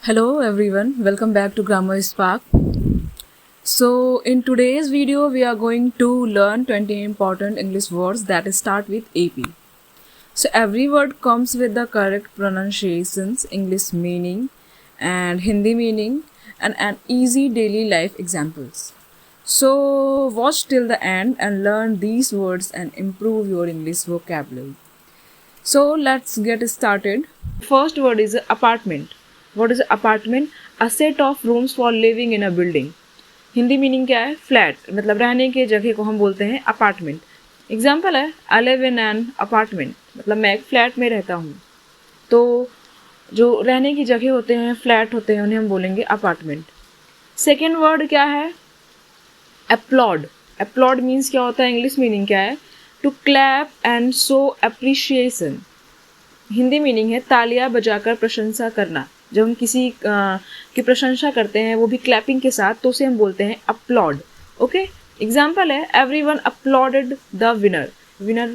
Hello everyone, welcome back to Grammar Spark. So in today's video we are going to learn 20 important English words that start with AP. So every word comes with the correct pronunciations, English meaning and Hindi meaning and an easy daily life examples. So watch till the end and learn these words and improve your English vocabulary. So let's get started. First word is apartment. What is apartment? A set of rooms for living in a building. Hindi meaning क्या है? Flat, मतलब रहने के जगह को हम बोलते हैं अपार्टमेंट. एग्जाम्पल है I live in an apartment, मतलब मैं एक फ्लैट में रहता हूँ. तो जो रहने की जगह होते हैं, फ्लैट होते हैं, उन्हें हम बोलेंगे अपार्टमेंट. सेकेंड वर्ड क्या है? अपलॉड. अपलॉड मीन्स क्या होता है? इंग्लिश मीनिंग क्या है? To clap and show appreciation. Hindi meaning है तालियां बजाकर प्रशंसा करना. जब हम किसी की प्रशंसा करते हैं, वो भी क्लैपिंग के साथ, तो उसे हम बोलते हैं अपलॉड. ओके, एग्जाम्पल है everyone uploaded the winner. Winner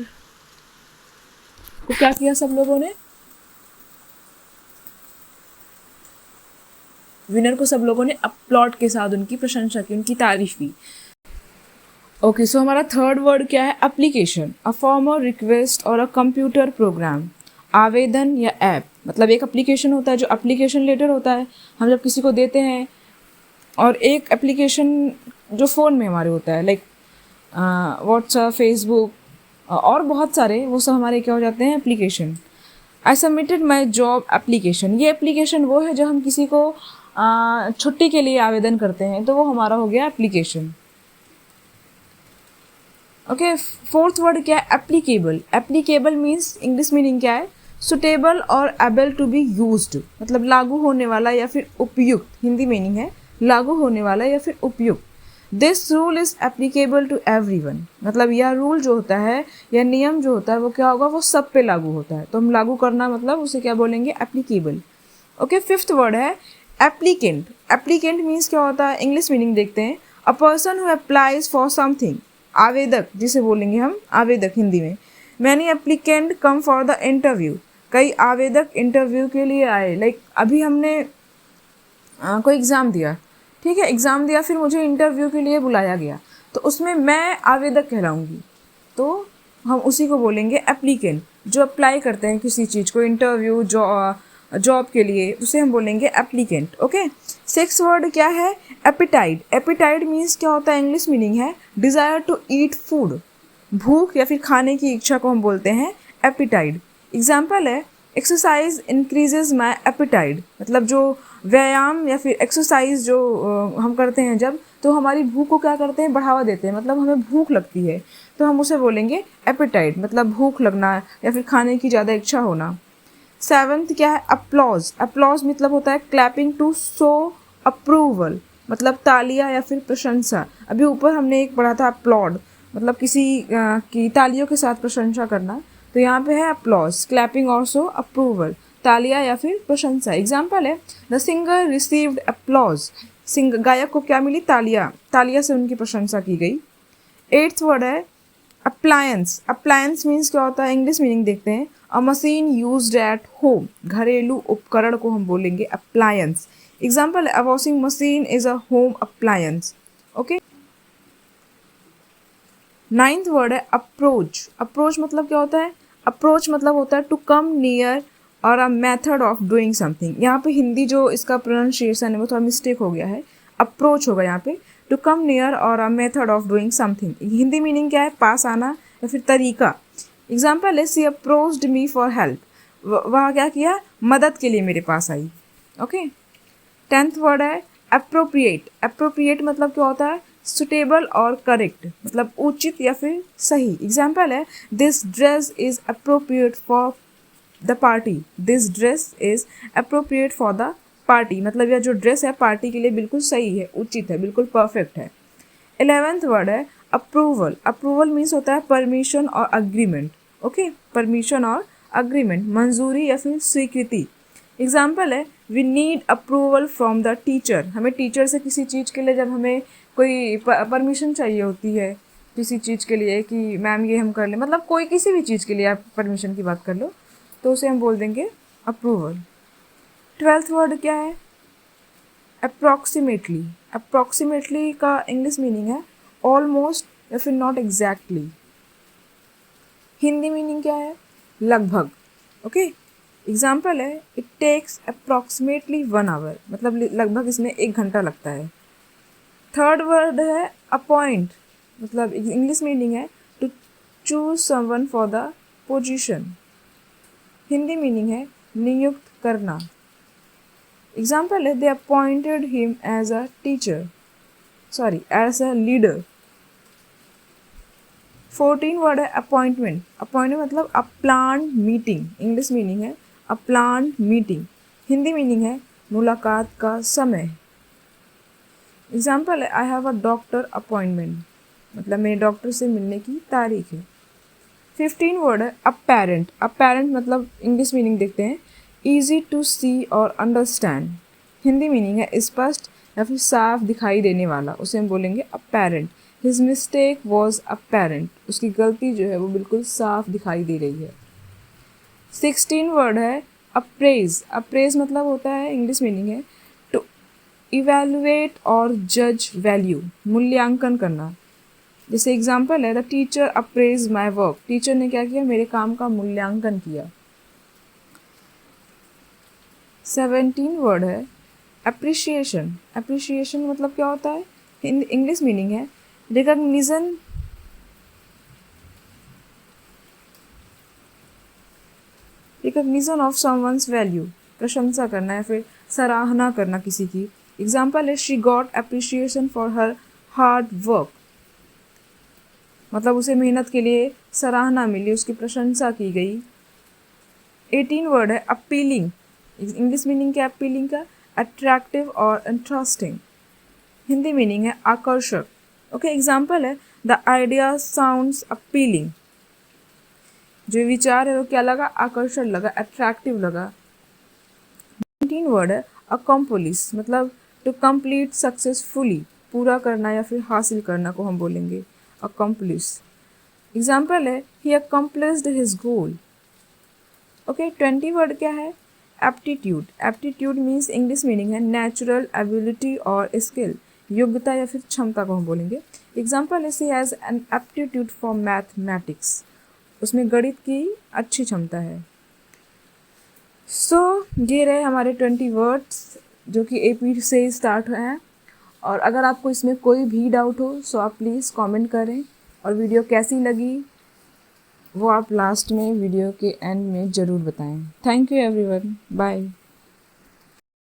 को क्या किया सब लोगों ने? विनर को सब लोगों ने अपलॉड के साथ उनकी प्रशंसा की, उनकी तारीफ की. ओके, सो हमारा थर्ड वर्ड क्या है? एप्लीकेशन. अ फॉर्मल रिक्वेस्ट और अ कंप्यूटर प्रोग्राम. आवेदन या ऐप, मतलब एक एप्लीकेशन होता है जो एप्लीकेशन लेटर होता है, हम जब किसी को देते हैं, और एक एप्लीकेशन जो फ़ोन में हमारे होता है, लाइक व्हाट्सएप, फेसबुक और बहुत सारे, वो सब हमारे क्या हो जाते हैं? Application. I submitted my job application. ये एप्लीकेशन वो है जब हम किसी को छुट्टी के लिए आवेदन करते हैं, तो वो हमारा हो गया एप्लीकेशन. ओके, फोर्थ वर्ड क्या है? Applicable. Applicable means English meaning क्या है? सुटेबल और एबल टू बी यूज्ड, मतलब लागू होने वाला या फिर उपयुक्त. हिंदी मीनिंग है लागू होने वाला या फिर उपयुक्त. This rule is applicable to everyone, मतलब यह रूल जो होता है, यह नियम जो होता है, वो क्या होगा? वो सब पे लागू होता है. तो हम लागू करना, मतलब उसे क्या बोलेंगे? एप्लीकेबल. ओके, फिफ्थ वर्ड है एप्लीकेंट. एप्लीकेंट मीन्स क्या होता है? इंग्लिश मीनिंग देखते हैं. A person who applies for something. आवेदक, जिसे बोलेंगे हम आवेदक हिंदी में. Many applicant come for the interview. कई आवेदक इंटरव्यू के लिए आए. लाइक अभी हमने कोई एग्ज़ाम दिया, ठीक है, एग्ज़ाम दिया, फिर मुझे इंटरव्यू के लिए बुलाया गया, तो उसमें मैं आवेदक कहलाऊँगी. तो हम उसी को बोलेंगे एप्लीकेंट. जो अप्लाई करते हैं किसी चीज़ को, इंटरव्यू, जॉब के लिए, उसे हम बोलेंगे एप्लीकेंट. ओके, सिक्स वर्ड क्या है? एपिटाइट. एपिटाइट मीन्स क्या होता है? इंग्लिश मीनिंग है डिज़ायर टू ईट फूड. भूख या फिर खाने की इच्छा को हम बोलते हैं एपिटाइट. एग्जाम्पल है एक्सरसाइज इंक्रीजेज माई एपिटाइट, मतलब जो व्यायाम या फिर एक्सरसाइज जो हम करते हैं जब, तो हमारी भूख को क्या करते हैं? बढ़ावा देते हैं, मतलब हमें भूख लगती है, तो हम उसे बोलेंगे एपिटाइट, मतलब भूख लगना या फिर खाने की ज़्यादा इच्छा होना. सेवन्थ क्या है? अप्लॉज. अप्लॉज मतलब होता है क्लैपिंग टू शो अप्रूवल, मतलब तालियां या फिर प्रशंसा. अभी ऊपर हमने एक पढ़ा था अपलॉड, मतलब किसी की तालियों के साथ प्रशंसा करना. तो यहाँ पे है अप्लॉज, क्लैपिंग और शो अप्रूवल, तालियां या फिर प्रशंसा. एग्जाम्पल है द सिंगर रिसीव्ड अप्लॉज. गायक को क्या मिली? तालियां. तालियां से उनकी प्रशंसा की गई. एट्थ वर्ड है अप्लायंस. अप्लायंस मीन्स क्या होता है? इंग्लिश मीनिंग देखते हैं. अ मशीन यूज्ड एट होम. घरेलू उपकरण को हम बोलेंगे अप्लायंस. एग्जाम्पल है a washing machine is a home appliance. Okay, ninth word है अप्रोच. अप्रोच मतलब क्या होता है? अप्रोच मतलब होता है टू कम नियर और a method of doing something. यहाँ पे हिंदी जो इसका प्रोनाउंसिएशन है वो थोड़ा मिस्टेक हो गया है, अप्रोच होगा यहाँ पे. टू कम नियर और a method of doing something. Hindi meaning क्या है? पास आना या फिर तरीका. एग्जाम्पल है सी अप्रोच्ड मी फॉर हेल्प. वह क्या किया? मदद के लिए मेरे पास आई. ओके, टेंथ वर्ड है अप्रोप्रिएट. अप्रोप्रिएट मतलब क्या होता है? सुटेबल और करेक्ट, मतलब उचित या फिर सही. एग्जाम्पल है this dress is appropriate for the party. This dress is appropriate for the party, मतलब यह जो ड्रेस है पार्टी के लिए बिल्कुल सही है, उचित है, बिल्कुल परफेक्ट है. 11th वर्ड है अप्रूवल. अप्रूवल मीन्स होता है परमिशन और अग्रीमेंट. ओके, परमिशन और अग्रीमेंट, मंजूरी या फिर स्वीकृति. एग्जाम्पल है we need approval from the teacher. हमें टीचर से किसी चीज़ के लिए, जब हमें कोई परमिशन चाहिए होती है किसी चीज़ के लिए कि मैम ये हम कर लें, मतलब कोई किसी भी चीज़ के लिए आप परमिशन की बात कर लो, तो उसे हम बोल देंगे अप्रूवल. 12th वर्ड क्या है? अप्रॉक्सीमेटली, अप्रॉक्सीमेटली का इंग्लिश मीनिंग है ऑलमोस्ट या फिर नॉट एग्जैक्टली। हिंदी मीनिंग क्या है? लगभग। ओके, एग्जाम्पल है इट टेक्स अप्रॉक्सीमेटली 1 आवर, मतलब लगभग इसमें 1 घंटा लगता है। थर्ड वर्ड है अपॉइंट, मतलब इंग्लिश मीनिंग है to choose someone for the position. Hindi meaning है नियुक्त करना। एग्जाम्पल है they appointed him as a teacher, sorry as a leader. 14 word है अपॉइंटमेंट। अपॉइंटमेंट मतलब a planned meeting, English meaning है a planned meeting. Hindi meaning है मुलाकात का समय। एग्जाम्पल है I have a doctor appointment, मतलब मेरे डॉक्टर से मिलने की तारीख है। 15 वर्ड है अपेरेंट। अपेरेंट मतलब इंग्लिश मीनिंग देखते हैं ईजी टू सी और अंडरस्टैंड। हिंदी मीनिंग है स्पष्ट या फिर साफ दिखाई देने वाला, उसे हम बोलेंगे apparent. His mistake was apparent, उसकी गलती जो है वो बिल्कुल साफ दिखाई दे रही है। 16 वर्ड है अप्रेज। अप्रेज मतलब होता है इंग्लिश मीनिंग है टू इवेलुएट और जज वैल्यू, मूल्यांकन करना। जैसे एग्जाम्पल है the teacher apprise my work, teacher ने क्या किया? मेरे काम का मूल्यांकन किया। 17 वर्ड है अप्रिशिएशन। अप्रिशिएशन मतलब क्या होता है? इंग्लिश मीनिंग है recognition, recognition of someone's value, प्रशंसा करना या फिर सराहना करना किसी की। एग्जाम्पल है she got appreciation for her hard work, मतलब उसे मेहनत के लिए सराहना मिली, उसकी प्रशंसा की गई। 18 वर्ड है अपीलिंग। इंग्लिश मीनिंग क्या है अपीलिंग का? अट्रैक्टिव और इंटरेस्टिंग। हिंदी मीनिंग है आकर्षक। ओके, एग्जाम्पल है द आइडिया साउंड्स अपीलिंग, जो विचार है वो क्या लगा? आकर्षक लगा, अट्रैक्टिव लगा। 19 वर्ड है अकम्प्लिश, मतलब टू कंप्लीट सक्सेसफुली, पूरा करना या फिर हासिल करना को हम बोलेंगे अकम्प्लिश। एग्जाम्पल है he accomplished his goal. Okay, 20 word क्या है? Aptitude. Aptitude means English meaning है नेचुरल एबिलिटी और स्किल, योग्यता या फिर क्षमता को हम बोलेंगे। एग्जाम्पल है she has an aptitude for mathematics, उसमें गणित की अच्छी क्षमता है। ये रहे हमारे 20 वर्ड्स जो कि AP से स्टार्ट हुए हैं। और अगर आपको इसमें कोई भी डाउट हो सो आप प्लीज़ कमेंट करें, और वीडियो कैसी लगी वो आप लास्ट में वीडियो के एंड में ज़रूर बताएं। Thank you everyone, bye.